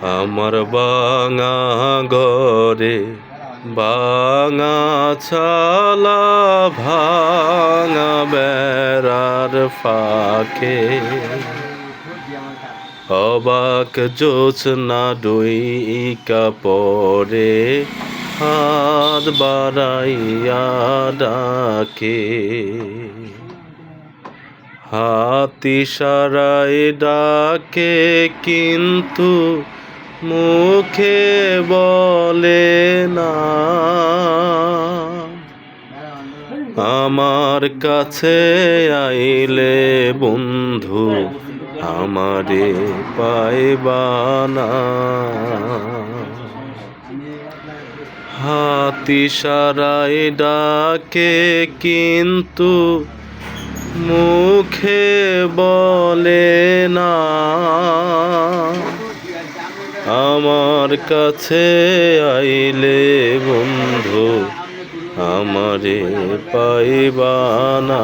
আমার বাঙা ঘরে বাঙা ছালা ভাঙা বেড়ার ফাঁকে অবাক জোছনা ডুইকা পরে হাত বাড়াইয়া ডাকে হাতি সারাই ডাকে কিন্তু মুখে বলে না আমার কাছে আইলে বন্ধু আমারে পাইবা না হাতি সারাই ডাকে কিন্তু মুখে বলে না আমার কাছে আইলে বন্ধু আমারে পাইবা না।